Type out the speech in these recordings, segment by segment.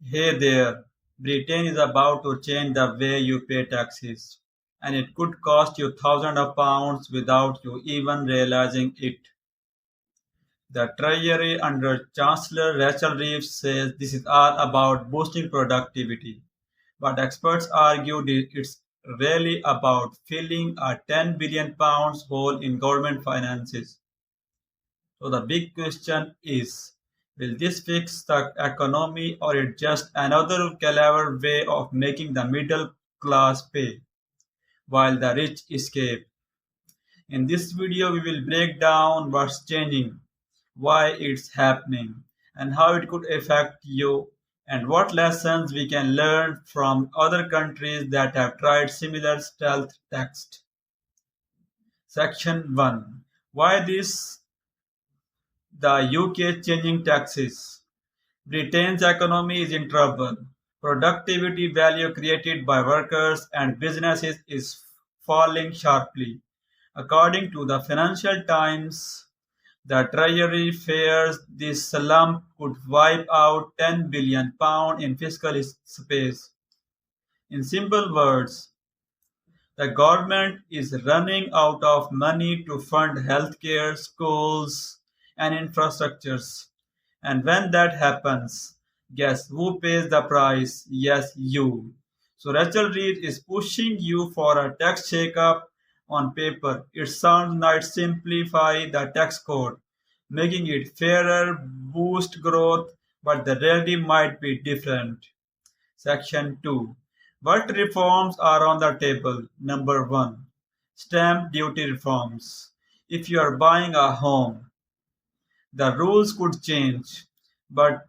Hey there, Britain is about to change the way you pay taxes, and it could cost you thousands of pounds without you even realizing it. The Treasury under Chancellor Rachel Reeves says this is all about boosting productivity, but experts argue it's really about filling a £10 billion hole in government finances. So the big question is, will this fix the economy or it just another clever way of making the middle class pay while the rich escape? In this video we will break down what's changing, why it's happening, and how it could affect you, and what lessons we can learn from other countries that have tried similar stealth tax. Section 1. Why this the UK changing taxes? Britain's economy is in trouble. Productivity value created by workers and businesses is falling sharply. According to the Financial Times, the Treasury fears this slump could wipe out £10 billion in fiscal space. In simple words, the government is running out of money to fund healthcare, schools, and infrastructures. And when that happens, guess who pays the price? Yes, you. So Rachel Reed is pushing you for a tax shake-up. On paper. It sounds like simplify the tax code, making it fairer, boost growth, but the reality might be different. Section 2. What reforms are on the table? Number 1. Stamp duty reforms. If you are buying a home, the rules could change. But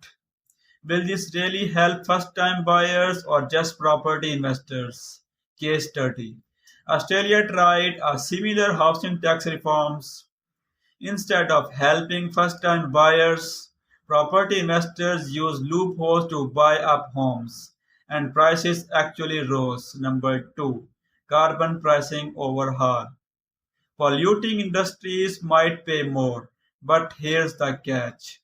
will this really help first time buyers or just property investors? Case study. Australia tried a similar housing tax reforms. Instead of helping first time buyers, property investors used loopholes to buy up homes, and prices actually rose. Number 2. Carbon pricing overhaul. Polluting industries might pay more, but here's the catch.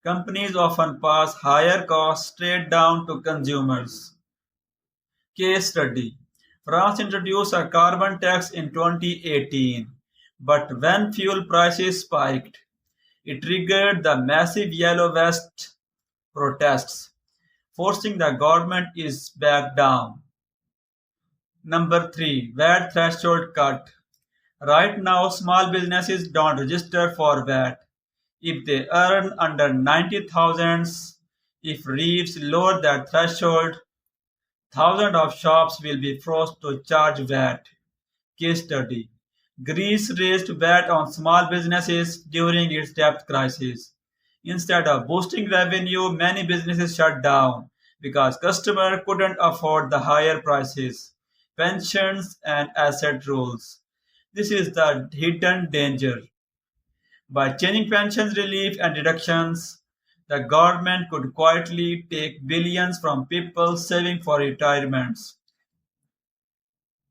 Companies often pass higher costs straight down to consumers. Case study. France introduced a carbon tax in 2018, but when fuel prices spiked, it triggered the massive Yellow Vest protests, forcing the government is back down. Number 3. VAT threshold cut. Right now, small businesses don't register for VAT if they earn under 90,000. If Reeves lowered that threshold, thousands of shops will be forced to charge VAT. Case study. Greece raised VAT on small businesses during its debt crisis. Instead of boosting revenue, many businesses shut down because customers couldn't afford the higher prices, pensions, and asset rules. This is the hidden danger. By changing pensions relief and deductions, the government could quietly take billions from people saving for retirements.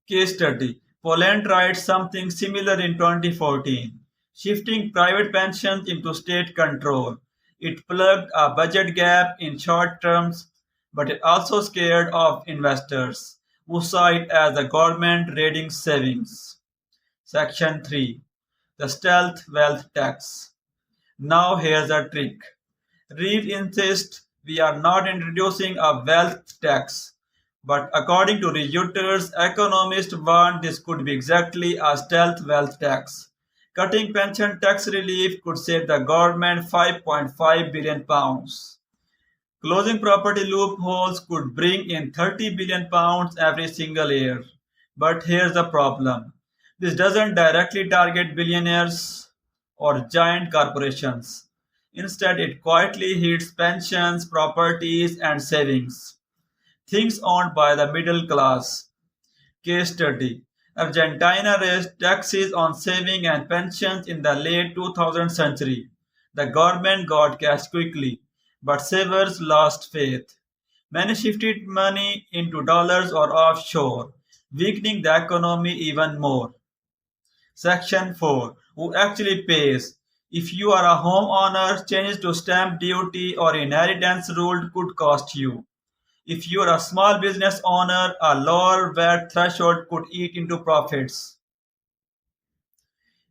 Case study. Poland tried something similar in 2014, shifting private pensions into state control. It plugged a budget gap in short terms, but it also scared off investors who saw it as the government raiding savings. Section 3. The stealth wealth tax. Now here's a trick. Reeve insists we are not introducing a wealth tax, but according to Reuters, economists warn this could be exactly a stealth wealth tax. Cutting pension tax relief could save the government £5.5 billion. Closing property loopholes could bring in £30 billion every single year. But here's the problem. This doesn't directly target billionaires or giant corporations. Instead, it quietly hits pensions, properties, and savings, things owned by the middle class. Case study. Argentina raised taxes on saving and pensions in the late 2000th century. The government got cash quickly, but savers lost faith. Many shifted money into dollars or offshore, weakening the economy even more. Section 4. Who actually pays? If you are a homeowner, changes to stamp duty or inheritance rule could cost you. If you are a small business owner, a lower VAT threshold could eat into profits.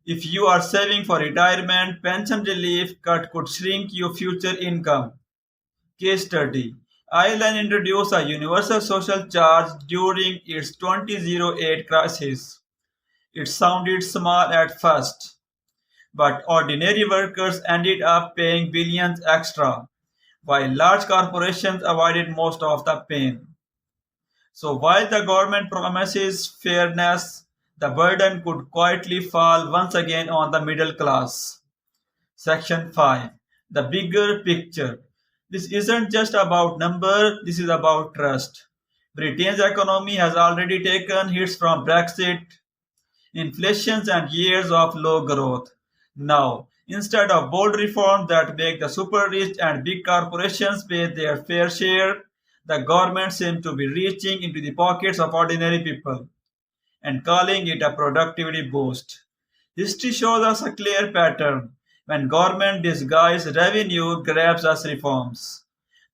If you are saving for retirement, pension relief cut could shrink your future income. Case study: Ireland introduced a universal social charge during its 2008 crisis. It sounded small at first, but ordinary workers ended up paying billions extra, while large corporations avoided most of the pain. So while the government promises fairness, the burden could quietly fall once again on the middle class. Section 5: The bigger picture. This isn't just about numbers, this is about trust. Britain's economy has already taken hits from Brexit, inflation, and years of low growth. Now, instead of bold reforms that make the super rich and big corporations pay their fair share, the government seems to be reaching into the pockets of ordinary people and calling it a productivity boost. History shows us a clear pattern. When government disguised revenue grabs us reforms.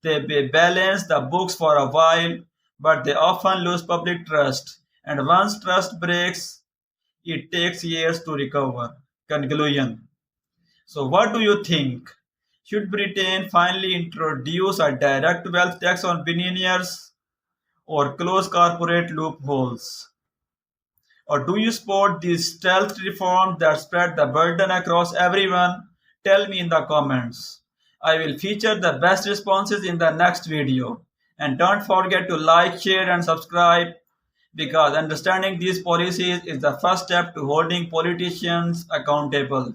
They may balance the books for a while, but they often lose public trust. And once trust breaks, it takes years to recover. Conclusion. So, what do you think? Should Britain finally introduce a direct wealth tax on billionaires or close corporate loopholes? Or do you support these stealth reforms that spread the burden across everyone? Tell me in the comments. I will feature the best responses in the next video. And don't forget to like, share, and subscribe because understanding these policies is the first step to holding politicians accountable.